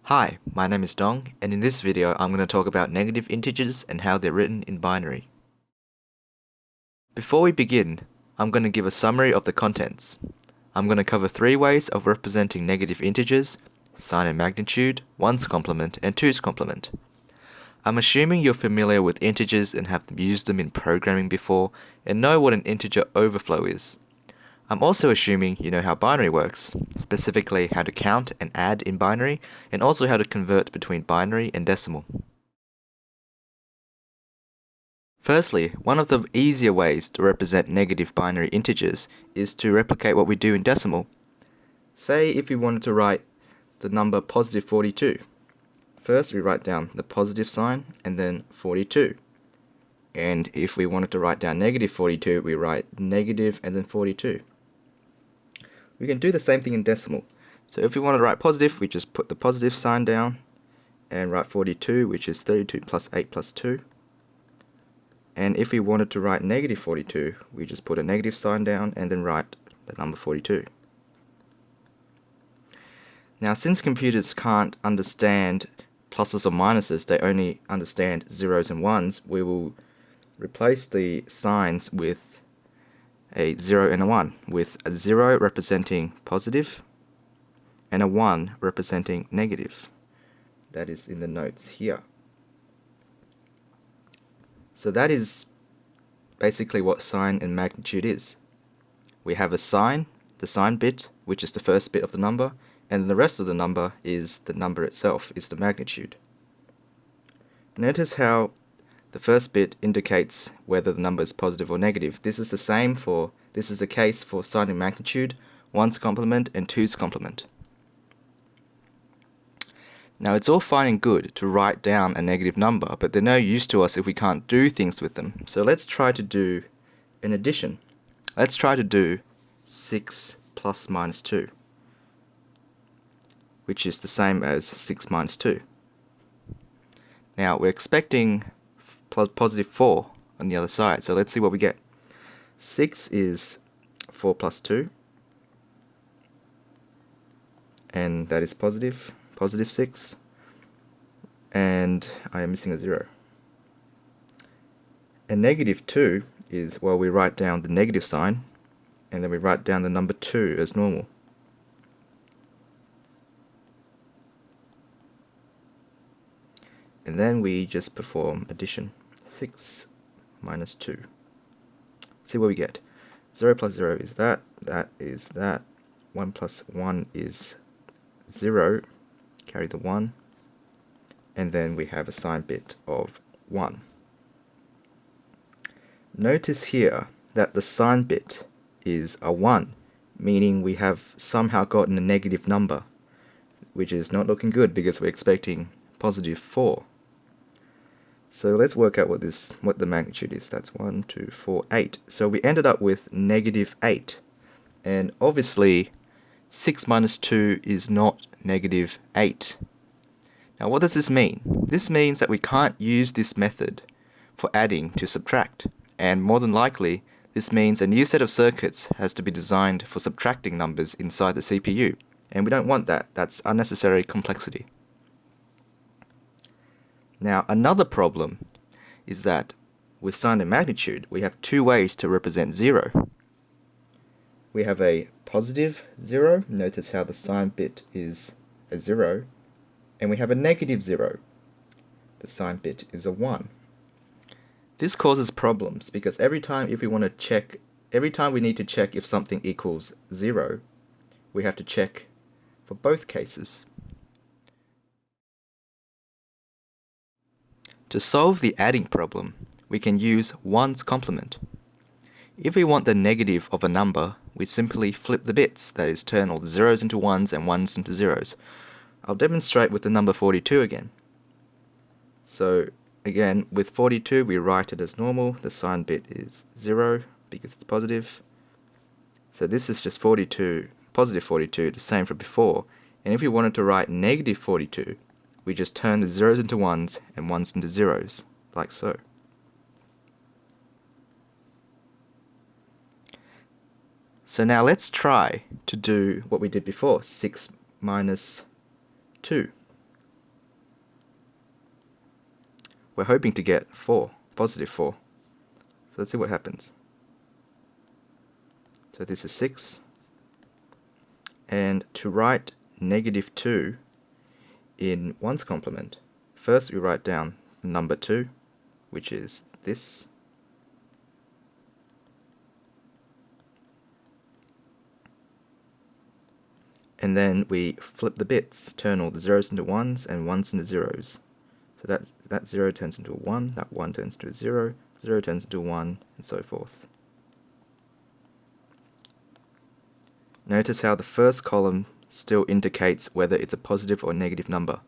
Hi, my name is Dong, and in this video I'm going to talk about negative integers and how they're written in binary. Before we begin, I'm going to give a summary of the contents. I'm going to cover 3 ways of representing negative integers: sign and magnitude, 1's complement, and 2's complement. I'm assuming you're familiar with integers and have used them in programming before and know what an integer overflow is. I'm also assuming you know how binary works, specifically how to count and add in binary, and also how to convert between binary and decimal. Firstly, one of the easier ways to represent negative binary integers is to replicate what we do in decimal. Say if we wanted to write the number positive 42. First we write down the positive sign and then 42. And if we wanted to write down negative 42, we write negative and then 42. We can do the same thing in decimal. So if we want to write positive, we just put the positive sign down and write 42, which is 32 plus 8 plus 2. And if we wanted to write negative 42, we just put a negative sign down and then write the number 42. Now, since computers can't understand pluses or minuses, they only understand zeros and ones, we will replace the signs with a 0 and a 1, with a 0 representing positive and a 1 representing negative. That is in the notes here. So that is basically what sign and magnitude is. We have a sign, the sign bit, which is the first bit of the number, and the rest of the number is the number itself, is the magnitude. Notice how the first bit indicates whether the number is positive or negative. This is the case for sign and magnitude, 1's complement and 2's complement. Now it's all fine and good to write down a negative number, but they're no use to us if we can't do things with them. So let's try to do an addition. Let's try to do 6 plus minus 2, which is the same as 6 minus 2. Now we're expecting positive 4 on the other side, so let's see what we get. 6 is 4 plus 2, and that is positive 6, and I am missing a 0. And negative 2 is, well, we write down the negative sign, and then we write down the number 2 as normal. And then we just perform addition. 6 minus 2. See what we get. 0 plus 0 is that is that. 1 plus 1 is 0, carry the 1, and then we have a sign bit of 1. Notice here that the sign bit is a 1, meaning we have somehow gotten a negative number, which is not looking good because we're expecting positive 4. So let's work out what the magnitude is. That's 1, 2, 4, 8. So we ended up with negative 8. And obviously, 6 minus 2 is not negative 8. Now what does this mean? This means that we can't use this method for adding to subtract. And more than likely, this means a new set of circuits has to be designed for subtracting numbers inside the CPU. And we don't want that. That's unnecessary complexity. Now another problem is that with sign and magnitude, we have 2 ways to represent 0. We have a positive 0, notice how the sign bit is a 0, and we have a negative 0, the sign bit is a 1. This causes problems because every time we need to check if something equals 0, we have to check for both cases. To solve the adding problem, we can use 1's complement. If we want the negative of a number, we simply flip the bits, that is, turn all the zeros into 1's and 1's into 0's. I'll demonstrate with the number 42 again. So again, with 42 we write it as normal, the sign bit is 0 because it's positive. So this is just 42, positive 42, the same from before. And if we wanted to write negative 42, we just turn the zeros into 1's and 1's into 0's, like so. So now let's try to do what we did before, 6 minus 2. we're hoping to get 4, positive 4. So let's see what happens. So this is 6. And to write negative 2 in 1's complement, first we write down number 2, which is this. And then we flip the bits, turn all the zeros into 1s and 1s into zeros. So that 0 turns into a 1, that 1 turns into a 0, 0 turns into a 1, and so forth. Notice how the first column still indicates whether it's a positive or negative number.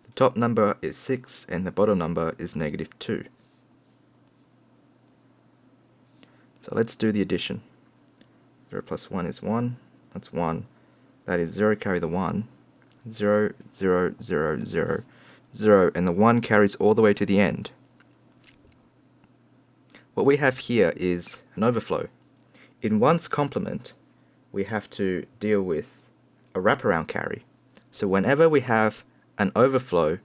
The top number is 6 and the bottom number is negative 2. So let's do the addition. 0 plus 1 is 1, that's 1. That is 0 carry the 1, 0, 0, 0, 0, 0, and the 1 carries all the way to the end. What we have here is an overflow. In 1's complement, we have to deal with a wraparound carry. So whenever we have an overflow,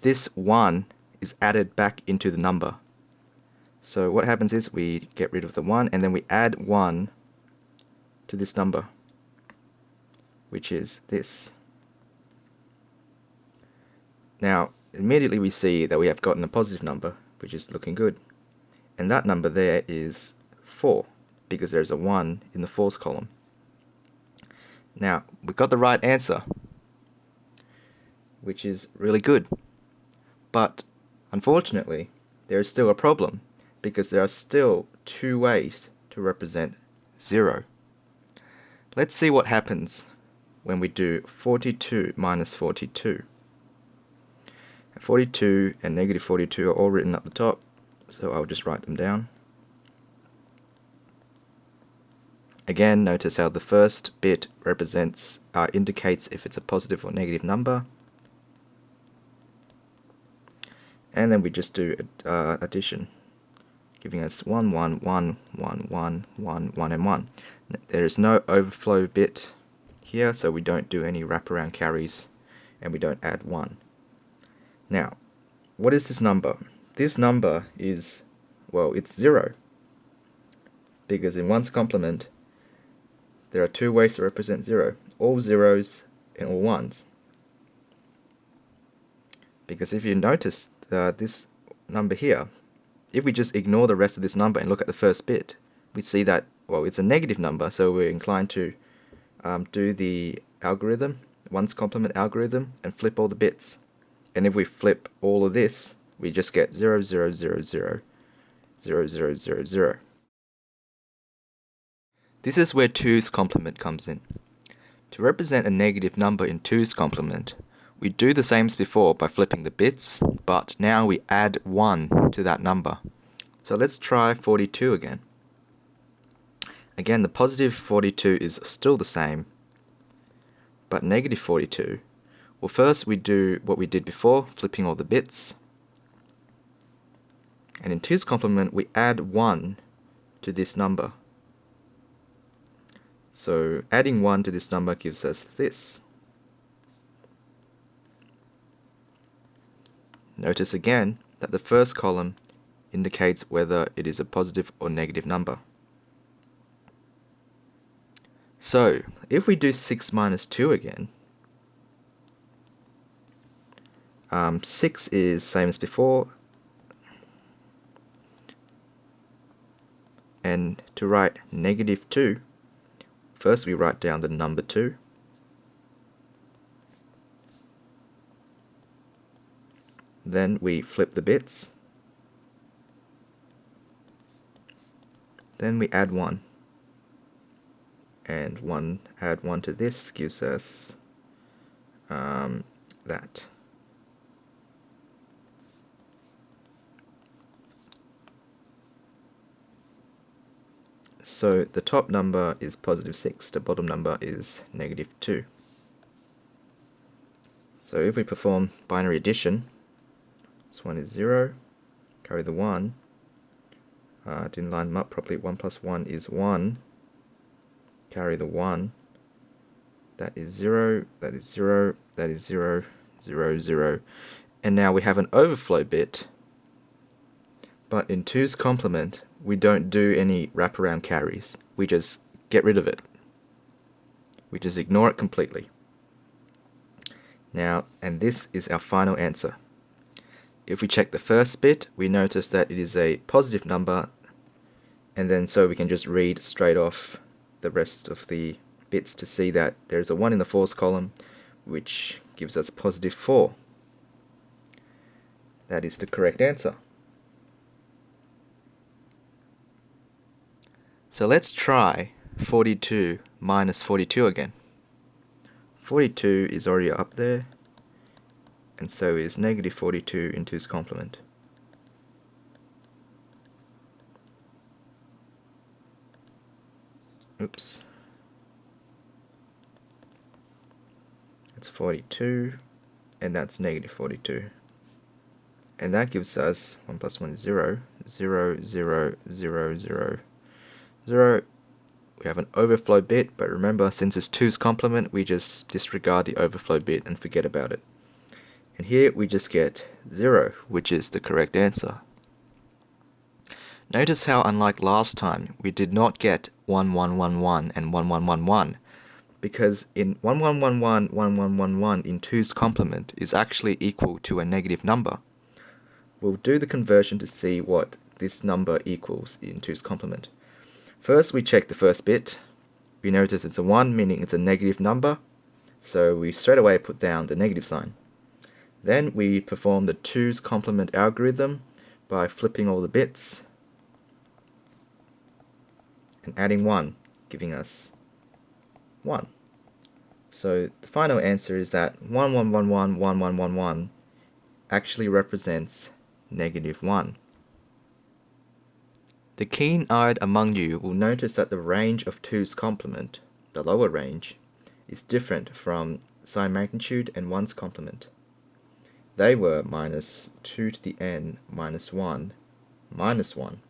this 1 is added back into the number. So what happens is we get rid of the 1 and then we add 1 to this number, which is this. Now, immediately we see that we have gotten a positive number, which is looking good. And that number there is 4, because there's a 1 in the 4's column. Now, we got the right answer, which is really good. But, unfortunately, there is still a problem, because there are still 2 ways to represent 0. Let's see what happens when we do 42 minus 42. 42 and negative 42 are all written up the top, so I'll just write them down. Again, notice how the first bit indicates if it's a positive or negative number. And then we just do addition, giving us 1, 1, 1, 1, 1, 1, 1, and 1. There is no overflow bit here, so we don't do any wraparound carries, and we don't add 1. Now, what is this number? This number is, well, it's 0, because in 1's complement, there are 2 ways to represent 0, all zeros and all 1s. Because if you notice this number here, if we just ignore the rest of this number and look at the first bit, we see that, well, it's a negative number, so we're inclined to do the algorithm, 1's complement algorithm, and flip all the bits. And if we flip all of this, we just get 0, 0, 0, 0, 0, 0, 0, 0. This is where 2's complement comes in. To represent a negative number in 2's complement, we do the same as before by flipping the bits, but now we add 1 to that number. So let's try 42 again. Again, the positive 42 is still the same, but negative 42, well, first we do what we did before, flipping all the bits. And in 2's complement, we add 1 to this number. So adding 1 to this number gives us this. Notice again that the first column indicates whether it is a positive or negative number. So if we do 6 minus 2 again, 6 is same as before, and to write negative 2, first we write down the number 2, then we flip the bits, then we add 1, and add 1 to this gives us that. So the top number is positive 6, the bottom number is negative 2. So if we perform binary addition, this one is 0, carry the 1, didn't line them up properly, 1 plus 1 is 1, carry the 1, that is 0, that is 0, that is 0, 0, 0, and now we have an overflow bit But in 2's complement, we don't do any wraparound carries. We just get rid of it. We just ignore it completely. Now, and this is our final answer. If we check the first bit, we notice that it is a positive number, and then so we can just read straight off the rest of the bits to see that there's a 1 in the 4's column, which gives us positive 4. That is the correct answer. So let's try 42 minus 42 again. 42 is already up there, and so is negative 42 in 2's complement. Oops. It's 42, and that's negative 42. And that gives us 1 plus 1 is 0, 0, 0, 0, 0, 0. We have an overflow bit, but remember, since it's 2's complement, we just disregard the overflow bit and forget about it. And here we just get 0, which is the correct answer. Notice how, unlike last time, we did not get 1, 1, 1, 1 and 1, 1, 1, 1, because in 1, 1, 1, 1, 1, 1, 1, 1 in 2's complement is actually equal to a negative number. We'll do the conversion to see what this number equals in 2's complement. First, we check the first bit. We notice it's a 1, meaning it's a negative number, so we straight away put down the negative sign. Then we perform the 2's complement algorithm by flipping all the bits and adding 1, giving us 1. So the final answer is that 1, 1, 1, 1, 1, 1, 1, 1 actually represents negative 1. The keen-eyed among you will notice that the range of 2's complement, the lower range, is different from sine magnitude and 1's complement. They were minus 2 to the n minus 1 minus 1.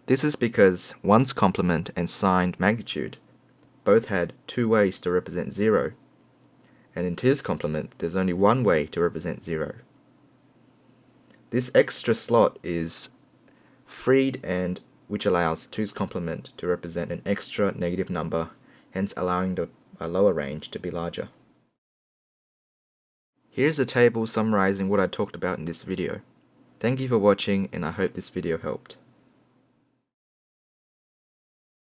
This is because 1's complement and sine magnitude both had 2 ways to represent 0, and in 2's complement there's only 1 way to represent 0. This extra slot is freed, and which allows 2's complement to represent an extra negative number, hence allowing a lower range to be larger. Here's a table summarizing what I talked about in this video. Thank you for watching, and I hope this video helped.